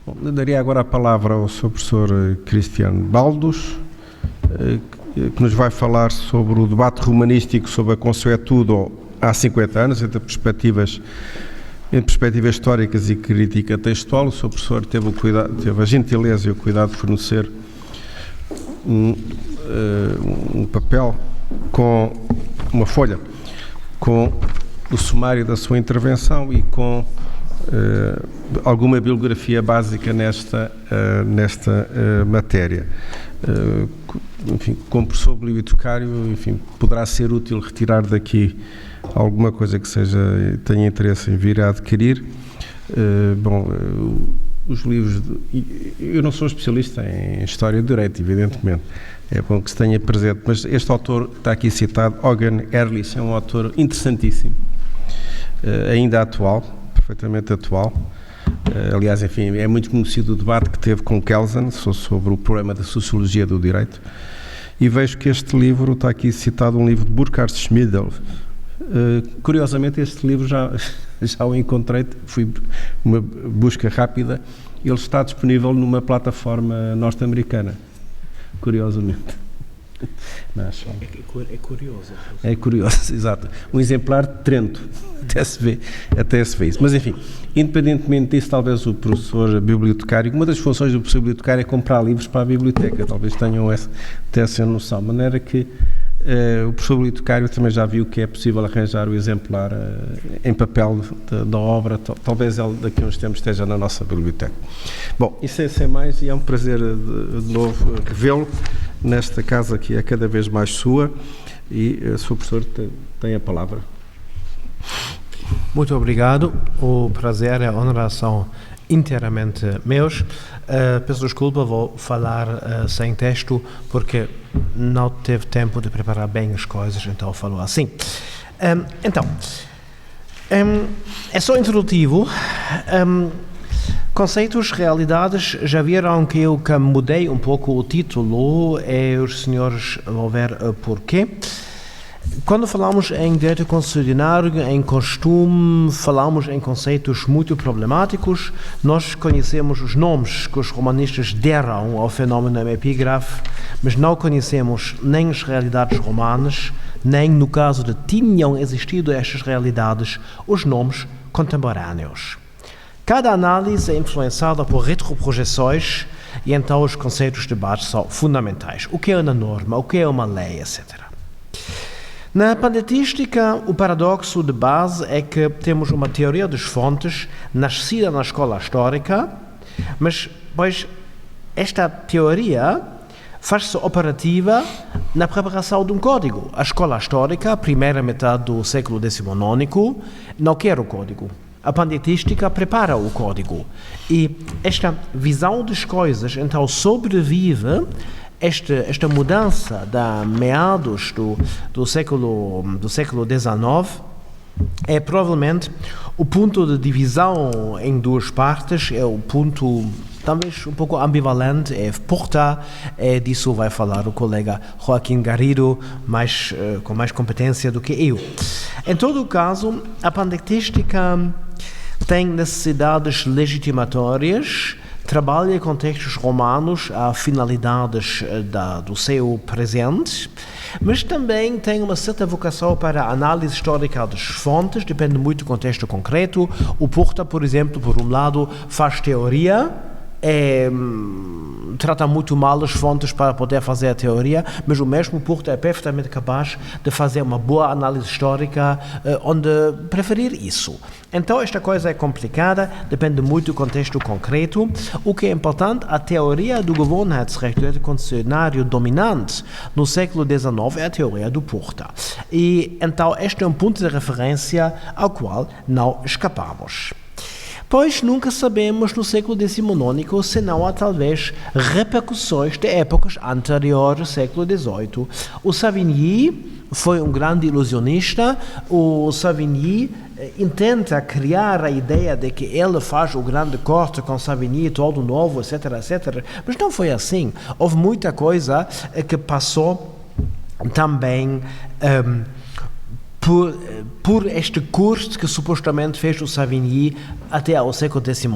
Bom, daria agora a palavra ao Sr. Professor Cristiano Baldos, que nos vai falar sobre o debate romanístico sobre a consuetudo há 50 anos, em perspectivas históricas e crítica textual. O Sr. Professor teve a gentileza e o cuidado de fornecer um papel com uma folha com o sumário da sua intervenção e com alguma bibliografia básica nesta matéria. Enfim, como professor bibliotecário, enfim, poderá ser útil retirar daqui alguma coisa que tenha interesse em vir a adquirir. Os livros... Eu não sou especialista em História do Direito, evidentemente. É bom que se tenha presente, mas este autor que está aqui citado, Eugen Ehrlich, é um autor interessantíssimo, ainda atual, perfeitamente atual. Aliás, enfim, é muito conhecido o debate que teve com Kelsen sobre o problema da sociologia do direito. E vejo que este livro, está aqui citado um livro de Burkhard Schmiedel. Curiosamente, este livro já o encontrei, fui uma busca rápida, ele está disponível numa plataforma norte-americana, curiosamente. Mas, é curioso. É curioso, exato. Um exemplar de Trento, até se vê isso. Mas, enfim, independentemente disso, talvez o professor bibliotecário, uma das funções do professor bibliotecário é comprar livros para a biblioteca, talvez tenham essa noção, de maneira que o professor bibliotecário também já viu que é possível arranjar o exemplar em papel da obra, talvez ele daqui a uns tempos esteja na nossa biblioteca. Bom, isso é sem mais, e é um prazer de novo revê-lo nesta casa que é cada vez mais sua, e o Sr. Professor tem a palavra. Muito obrigado, o prazer e a honra são inteiramente meus. Peço desculpa, vou falar sem texto, porque não teve tempo de preparar bem as coisas, então falo assim. É só introdutivo. Conceitos, realidades, já viram que eu mudei um pouco o título e os senhores vão ver porquê. Quando falamos em direito constitucionário, em costume, falamos em conceitos muito problemáticos. Nós conhecemos os nomes que os romanistas deram ao fenómeno epígrafe, mas não conhecemos nem as realidades romanas, nem, no caso de tinham existido estas realidades, os nomes contemporâneos. Cada análise é influenciada por retroprojeções e então os conceitos de debate são fundamentais. O que é uma norma, o que é uma lei, etc. Na pandetística, o paradoxo de base é que temos uma teoria das fontes nascida na escola histórica, mas, pois, esta teoria faz-se operativa na preparação de um código. A escola histórica, a primeira metade do século XIX, não quer o código. A pandetística prepara o código. E esta visão das coisas, então, sobrevive esta mudança da meados do século XIX é provavelmente o ponto de divisão em duas partes, é o ponto talvez um pouco ambivalente, é Porta, disso vai falar o colega Joaquim Garrido, com mais competência do que eu. Em todo o caso, a pandetística tem necessidades legitimatórias, trabalha com textos romanos a finalidades do seu presente, mas também tem uma certa vocação para a análise histórica das fontes, depende muito do contexto concreto. O Porta, por exemplo, por um lado, faz teoria, trata muito mal as fontes para poder fazer a teoria, mas o mesmo Porta é perfeitamente capaz de fazer uma boa análise histórica onde preferir isso. Então esta coisa é complicada, depende muito do contexto concreto. O que é importante, a teoria do Gewohnheitsrecht constitucionário dominante no século XIX é a teoria do Porta. E então este é um ponto de referência ao qual não escapamos. Pois nunca sabemos no século XIX se não há talvez repercussões de épocas anteriores ao século XVIII. O Savigny foi um grande ilusionista. O Savigny intenta criar a ideia de que ele faz o grande corte com Savigny, todo novo, etc., etc. Mas não foi assim. Houve muita coisa que passou também por este curso que supostamente fez o Savigny até ao século XIX,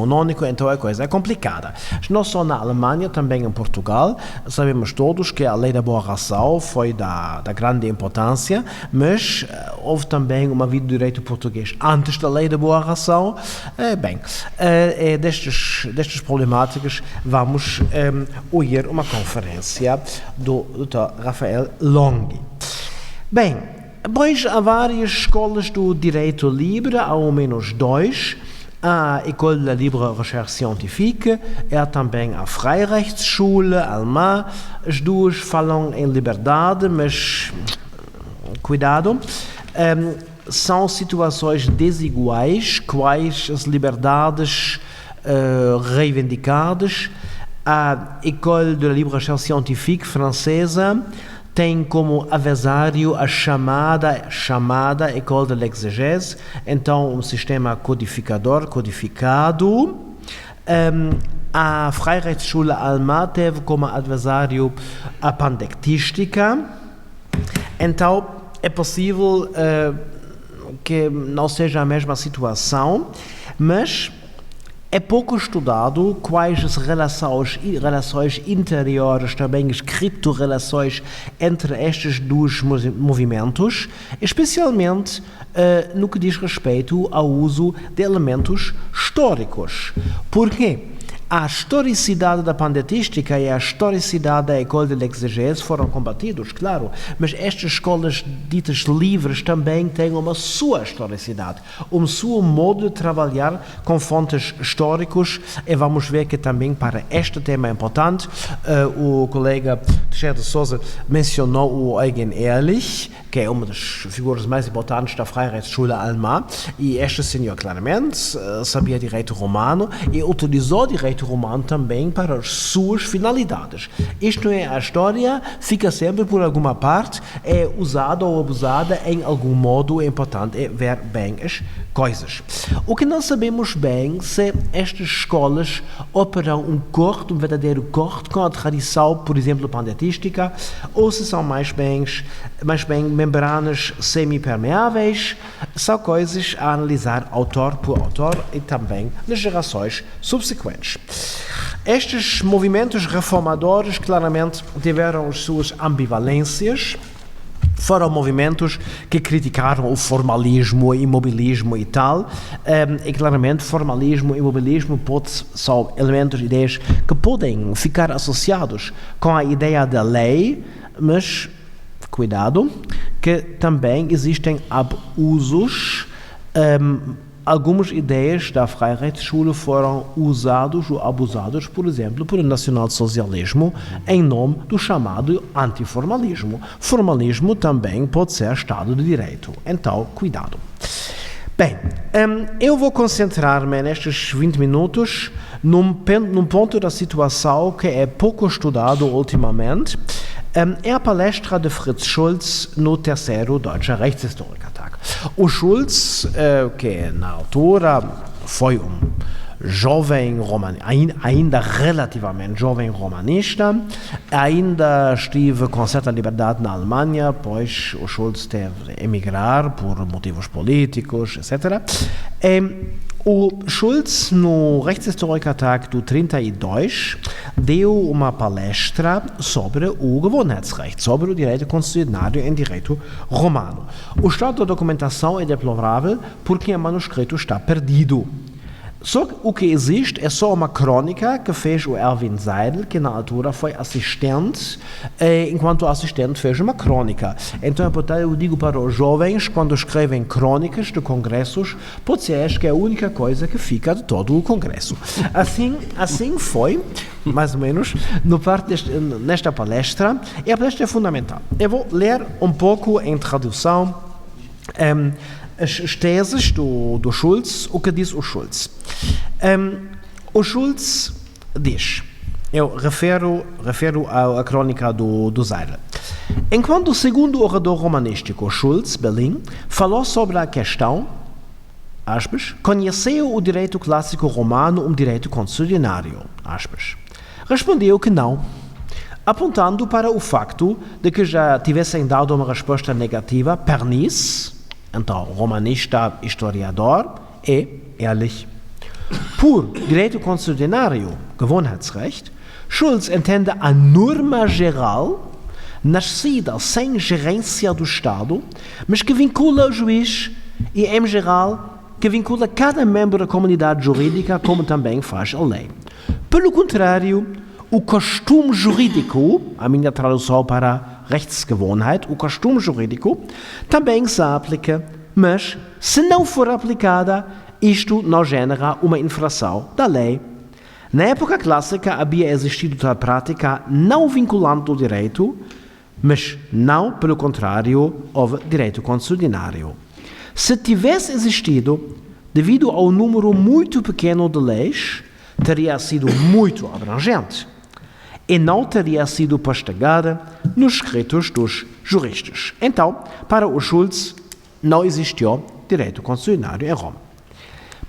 então a coisa é complicada. Não só na Alemanha, também em Portugal, sabemos todos que a lei da boa ração foi da grande importância, mas houve também uma vida do direito português antes da lei da boa ração. Destas problemáticas vamos ouvir uma conferência do Dr. Rafael Longhi. Bem, pois há várias escolas do direito livre, há ao menos 2. A École de Libre Recherche Scientifique, há também a Freirechtsschule alemã. As duas falam em liberdade, mas cuidado, são situações desiguais, quais as liberdades reivindicadas. A École de Libre Recherche Scientifique francesa tem como adversário a chamada École de l'Exégèse, então um sistema codificado. A Freirechtsschule alemã teve como adversário a pandectística, então é possível que não seja a mesma situação, mas é pouco estudado quais as relações interiores, também as criptorrelações entre estes dois movimentos, especialmente no que diz respeito ao uso de elementos históricos. Por quê? A historicidade da pandetística e a historicidade da École de l'Exégèse foram combatidos, claro, mas estas escolas ditas livres também têm uma sua historicidade, um seu modo de trabalhar com fontes históricos, e vamos ver que também para este tema importante, o colega Teixeira de Sousa mencionou o Eugen Ehrlich, que é uma das figuras mais importantes da Freirechtsschule alemã, e este senhor claramente sabia direito romano e utilizou direito romano também para as suas finalidades. Isto é, a história fica sempre por alguma parte, é usada ou abusada em algum modo, é importante ver bem as coisas. O que não sabemos bem se estas escolas operam um verdadeiro corte com a tradição, por exemplo, pandetística, ou se são mais bem membranas semipermeáveis. São coisas a analisar autor por autor e também nas gerações subsequentes. Estes movimentos reformadores claramente tiveram as suas ambivalências. Foram movimentos que criticaram o formalismo, o imobilismo e tal, e claramente formalismo e imobilismo são elementos, ideias que podem ficar associados com a ideia da lei, mas cuidado, que também existem abusos. Algumas ideias da Freirechtsschule foram usadas ou abusadas, por exemplo, pelo nacionalsocialismo em nome do chamado antiformalismo. Formalismo também pode ser Estado de Direito, então cuidado. Bem, eu vou concentrar-me nestes 20 minutos num ponto da situação que é pouco estudado ultimamente. É a palestra de Fritz Schulz no terceiro Deutscher Rechtshistorikertag. O Schulz, que na altura foi jovem ainda relativamente jovem romanista, ainda esteve com certa liberdade na Alemanha, pois o Schulz teve de emigrar por motivos políticos, etc. O Schulz, no Rechtshistorikertag do 32, deu uma palestra sobre o Gewohnheitsrecht, sobre o direito constitucionário em direito romano. O estado da documentação é deplorável porque o manuscrito está perdido. Só que o que existe é só uma crônica que fez o Erwin Seidel, que na altura foi assistente, enquanto assistente fez uma crônica. Então, portanto, eu digo para os jovens, quando escrevem crônicas de congressos, pode ser esta que é a única coisa que fica de todo o congresso. Assim foi, mais ou menos, nesta palestra, e a palestra é fundamental. Eu vou ler um pouco em tradução as teses do Schulz. O que diz o Schulz? O Schulz diz, eu refiro à crônica do Seidel. Enquanto o segundo orador romanístico, Schulz, Berlim, falou sobre a questão, aspas, conheceu o direito clássico romano um direito constitucionário, aspas. Respondeu que não, apontando para o facto de que já tivessem dado uma resposta negativa, pernice, Então, romanista, historiador e ehrlich. Por direito consuetudinário, Gewohnheitsrecht, Schulz entende a norma geral nascida sem gerência do Estado, mas que vincula o juiz e, em geral, que vincula cada membro da comunidade jurídica, como também faz a lei. Pelo contrário, o costume jurídico, a minha tradução para Rechtsgewohnheit, o costume jurídico, também se aplica, mas, se não for aplicada, isto não genera uma infração da lei. Na época clássica havia existido tal prática não vinculante do direito, mas não, pelo contrário, houve direito consuetudinário. Se tivesse existido, devido ao número muito pequeno de leis, teria sido muito abrangente e não teria sido postegada nos escritos dos juristas. Então, para o Schulz, não existiu direito consuetudinário em Roma.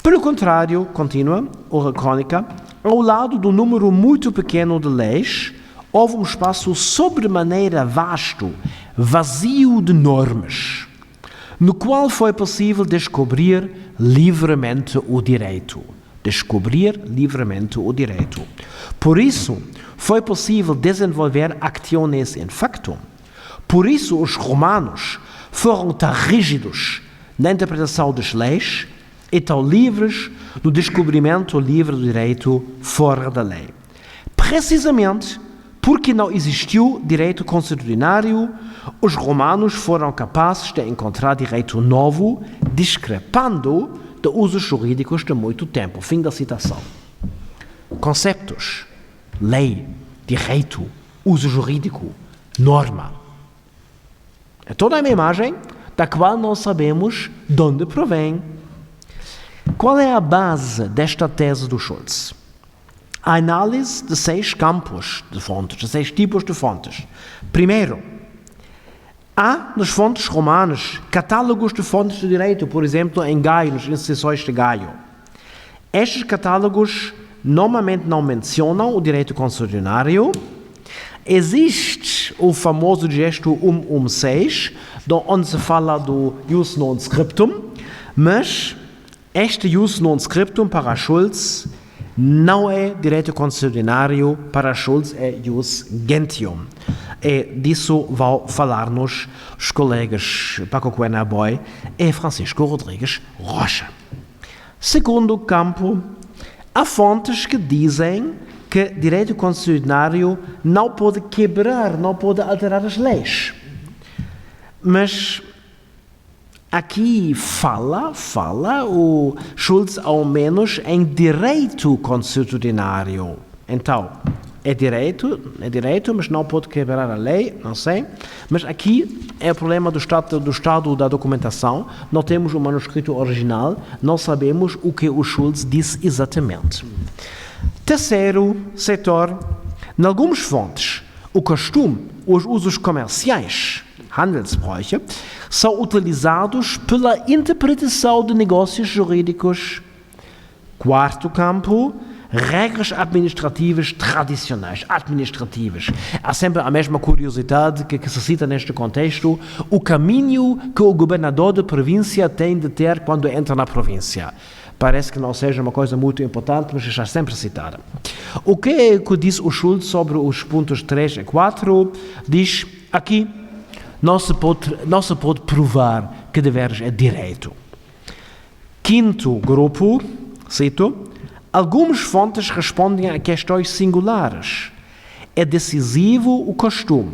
Pelo contrário, continua a crônica, ao lado do número muito pequeno de leis, houve um espaço sobremaneira vasto, vazio de normas, no qual foi possível descobrir livremente o direito. Descobrir livremente o direito. Por isso, foi possível desenvolver actiones in factum. Por isso, os romanos foram tão rígidos na interpretação das leis e tão livres no descobrimento livre do direito fora da lei. Precisamente porque não existiu direito consuetudinário, os romanos foram capazes de encontrar direito novo, discrepando de usos jurídicos de muito tempo. Fim da citação. Conceitos, lei, direito, uso jurídico, norma. É toda uma imagem da qual não sabemos de onde provém. Qual é a base desta tese do Schulz? A análise de 6 campos de fontes, de 6 tipos de fontes. Primeiro, há nas fontes romanas catálogos de fontes de direito, por exemplo, em Gaio, nas instituições de Gaio. Estes catálogos normalmente não mencionam o direito consuetudinário. Existe o famoso gesto 116, onde se fala do jus non scriptum, mas este jus non scriptum para Schulz não é direito consuetudinário, para Schulz é jus gentium. E disso vão falar-nos os colegas Paco Coena Boy e Francisco Rodrigues Rocha. Segundo campo, há fontes que dizem que direito consuetudinário não pode quebrar, não pode alterar as leis. Mas aqui fala o Schulz ao menos em direito consuetudinário. Então, é direito, mas não pode quebrar a lei, não sei. Mas aqui é o problema do estado da documentação. Não temos o manuscrito original, não sabemos o que o Schulz disse exatamente. Terceiro setor, em algumas fontes, o costume, os usos comerciais, Handelsbräuche, são utilizados pela interpretação de negócios jurídicos. Quarto campo, regras administrativas tradicionais, administrativas. Há sempre a mesma curiosidade que se cita neste contexto, o caminho que o governador da província tem de ter quando entra na província. Parece que não seja uma coisa muito importante, mas está sempre citada. O que é que diz o Schulz sobre os pontos 3 e 4? Diz aqui, não se pode provar que deveres é direito. Quinto grupo, cito, algumas fontes respondem a questões singulares. É decisivo o costume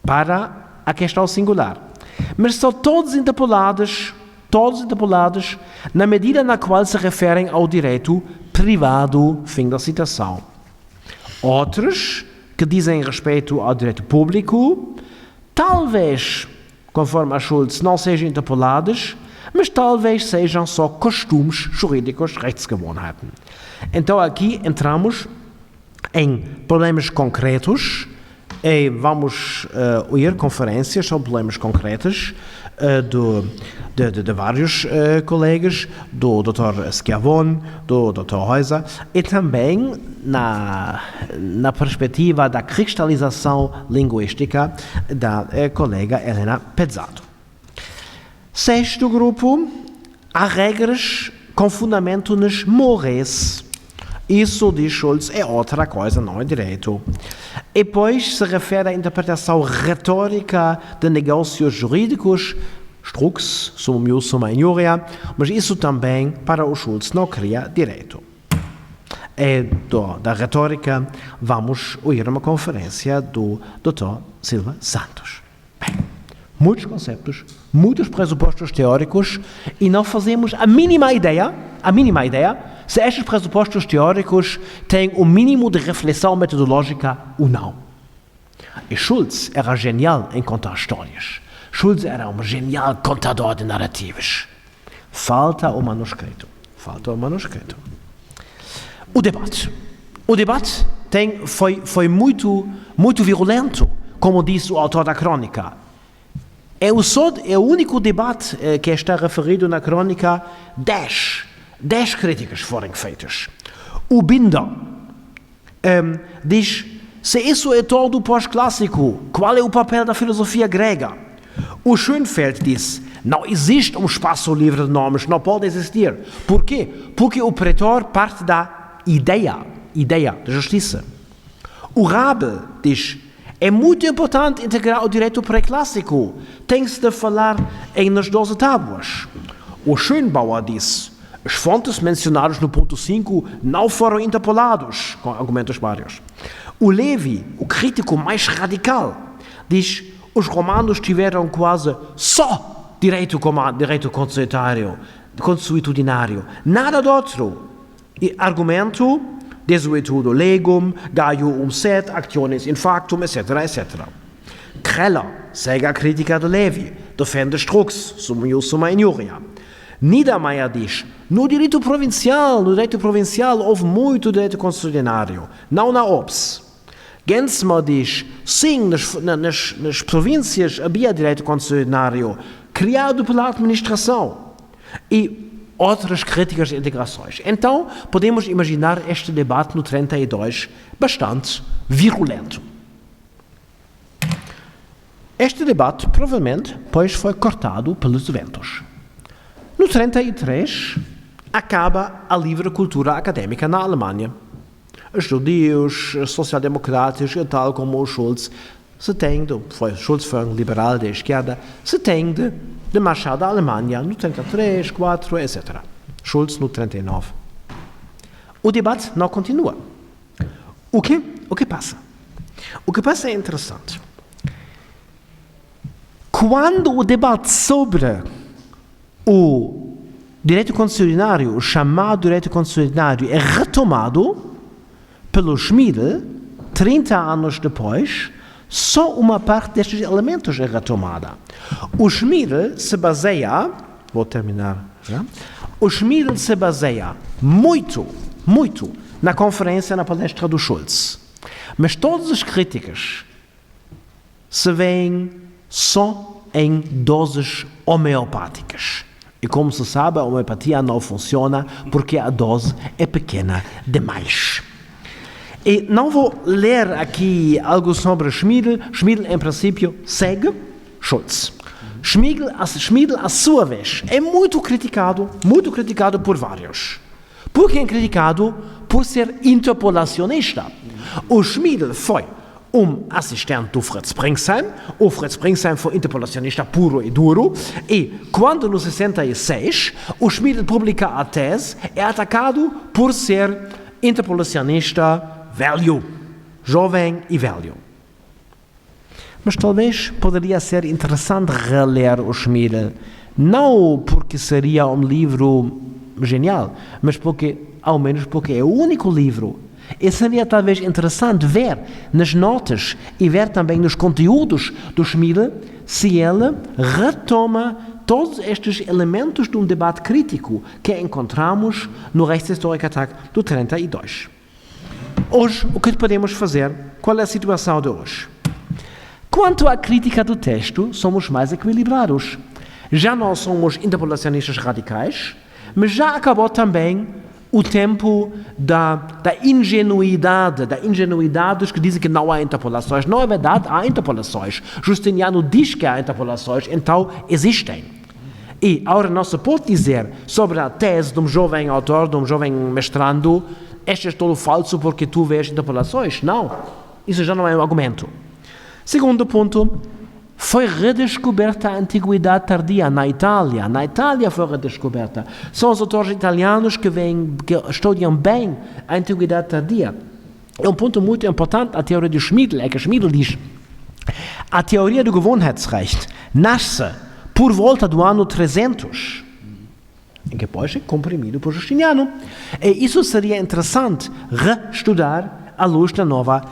para a questão singular. Mas são todos interpolados na medida na qual se referem ao direito privado, fim da citação. Outros, que dizem respeito ao direito público, talvez, conforme a Schulz, não sejam interpolados, mas talvez sejam só costumes jurídicos, Rechtsgewohnheiten. Então aqui entramos em problemas concretos e vamos ouvir conferências sobre problemas concretos de vários colegas, do Dr. Schiavone, do Dr. Heuser, e também na perspectiva da cristalização linguística da colega Helena Pezzato. Sexto grupo, há regras com fundamento nos mores. Isso, diz Schultz, é outra coisa, não é direito. E depois se refere à interpretação retórica de negócios jurídicos, Strux, sum ius, summa injuria, mas isso também, para o Schultz, não cria direito. E da retórica, vamos ouvir uma conferência do Dr. Silva Santos. Bem, muitos conceitos, muitos pressupostos teóricos, e não fazemos a mínima ideia, se estes pressupostos teóricos têm o mínimo de reflexão metodológica ou não. E Schultz era genial em contar histórias. Schultz era um genial contador de narrativas. Falta o manuscrito. O debate foi muito virulento, como diz o autor da crônica. É o único debate que está referido na crônica. 10 críticas foram feitas. O Binder diz: se isso é todo pós-clássico, qual é o papel da filosofia grega? O Schoenfeld diz: não existe um espaço livre de nomes, não pode existir. Por quê? Porque o pretor parte da ideia da justiça. O Rabe diz: é muito importante integrar o direito pré-clássico, tem-se de falar nas 12 tábuas. O Schönbauer diz: as fontes mencionadas no ponto 5 não foram interpolados, com argumentos vários. O Levi, o crítico mais radical, diz: os romanos tiveram quase só direito consuetudinário, nada de outro. E argumento: desuetudo legum, gaium sed, actiones in factum, etc., etc. Kreller segue a crítica de Levi, defende Strux, sum ius, summa injuria. Niedermeyer diz: no direito provincial houve muito direito consuetudinário, não na OPS. Gensmer diz: sim, nas províncias havia direito consuetudinário, criado pela administração. E outras críticas de integrações. Então, podemos imaginar este debate no 32 bastante virulento. Este debate, provavelmente, pois foi cortado pelos ventos. No 33, acaba a livre cultura académica na Alemanha. Os judeus, os social-democratas, tal como o Schultz, Schultz foi um liberal de esquerda, se tem de marchar da Alemanha no 33, 4, etc. Schultz no 39. O debate não continua. O que passa? O que passa é interessante. Quando o debate sobre o direito consuetudinário, o chamado direito consuetudinário, é retomado pelo Schmiedel, 30 anos depois, só uma parte destes elementos é retomada. O Schmiedel se baseia, vou terminar já, o Schmiedel se baseia muito na conferência, na palestra do Schultz. Mas todas as críticas se veem só em doses homeopáticas. E como se sabe, a homeopatia não funciona porque a dose é pequena demais. E não vou ler aqui algo sobre Schmiedel. Schmiedel, em princípio, segue Schultz. Schmiedel, a sua vez, é muito criticado por vários. Por quem é criticado? Por ser interpolacionista. O Schmiedel foi assistente do Fritz Springsheim. O Fritz Springsheim foi interpolacionista puro e duro. E quando, no 66, o Schmiedel publica a tese, é atacado por ser interpolacionista velho, jovem e velho. Mas talvez poderia ser interessante reler o Schmiedel, não porque seria um livro genial, mas ao menos porque é o único livro. E seria talvez interessante ver nas notas e ver também nos conteúdos do Schmiedel se ele retoma todos estes elementos de um debate crítico que encontramos no Rechtshistoriker-Tag do 32. Hoje, o que podemos fazer? Qual é a situação de hoje? Quanto à crítica do texto, somos mais equilibrados. Já não somos interpolacionistas radicais, mas já acabou também o tempo da ingenuidade dos que dizem que não há interpolações. Não é verdade, há interpolações. Justiniano diz que há interpolações, então existem. E agora não se pode dizer sobre a tese de um jovem autor, de um jovem mestrando, este é todo falso porque tu vês interpolações. Não, isso já não é um argumento. Segundo ponto, foi redescoberta a antiguidade tardia na Itália. Na Itália foi redescoberta. São os autores italianos que estudam bem a antiguidade tardia. É um ponto muito importante a teoria de Schmiedl, é que Schmiedl diz: a teoria do Gewohnheitsrecht nasce por volta do ano 300, em que depois é comprimido por Justiniano. E isso seria interessante reestudar à luz da nova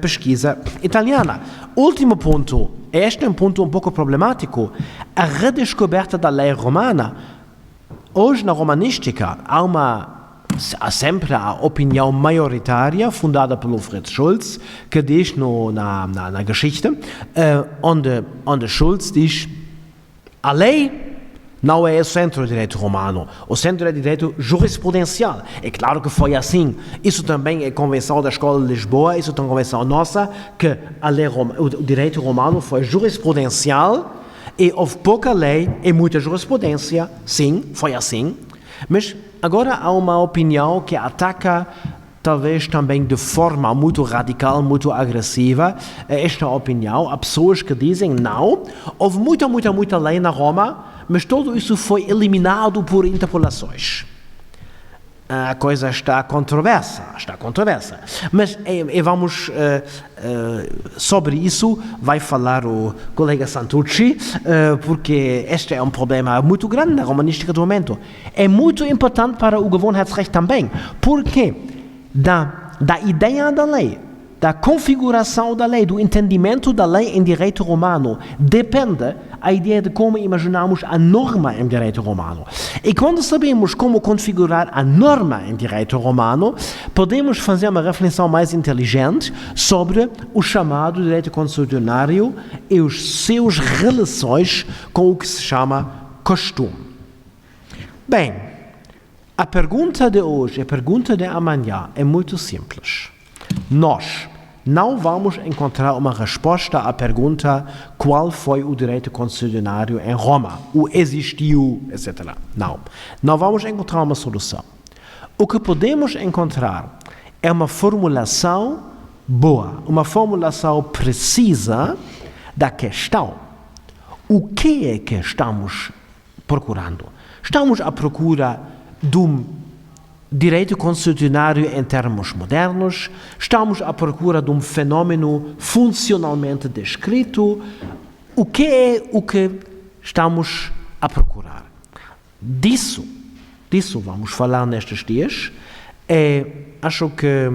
pesquisa italiana. Último ponto, este é um ponto um pouco problemático, a redescoberta da lei romana. Hoje na romanística há sempre a opinião maioritária fundada pelo Fritz Schulz, que diz na Geschichte, onde Schulz diz: a lei não é o centro do direito romano, o centro é o direito jurisprudencial. É claro que foi assim. Isso também é convenção da Escola de Lisboa, isso é uma convenção nossa, que o direito romano foi jurisprudencial e houve pouca lei e muita jurisprudência. Sim, foi assim. Mas agora há uma opinião que ataca, talvez também de forma muito radical, muito agressiva, esta opinião. Há pessoas que dizem: não, houve muita lei na Roma, mas tudo isso foi eliminado por interpolações. A coisa está controversa. Mas vamos, sobre isso vai falar o colega Santucci, porque este é um problema muito grande na romanística do momento. É muito importante para o Gewohnheitsrecht também, porque da ideia da lei, da configuração da lei, do entendimento da lei em direito romano, depende a ideia de como imaginamos a norma em direito romano. E quando sabemos como configurar a norma em direito romano, podemos fazer uma reflexão mais inteligente sobre o chamado direito consuetudinário e os seus relações com o que se chama costume. Bem, a pergunta de hoje, a pergunta de amanhã é muito simples. Nós não vamos encontrar uma resposta à pergunta qual foi o direito consuetudinário em Roma, o existiu, etc. Não vamos encontrar uma solução. O que podemos encontrar é uma formulação boa, uma formulação precisa da questão. O que é que estamos procurando? Estamos à procura de um direito consuetudinário em termos modernos? Estamos à procura de um fenômeno funcionalmente descrito? O que é o que estamos a procurar? Disso vamos falar nestes dias. Acho que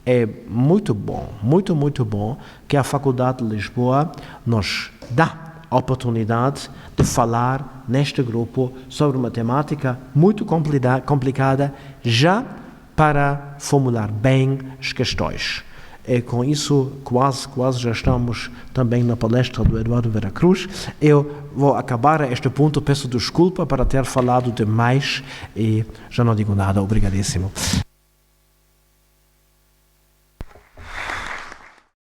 é muito bom, muito bom que a Faculdade de Lisboa nos dá a oportunidade de falar neste grupo sobre uma temática muito complicada, já para formular bem as questões. E com isso, quase já estamos também na palestra do Eduardo Vera Cruz. Eu vou acabar a este ponto, peço desculpa para ter falado demais e já não digo nada. Obrigadíssimo.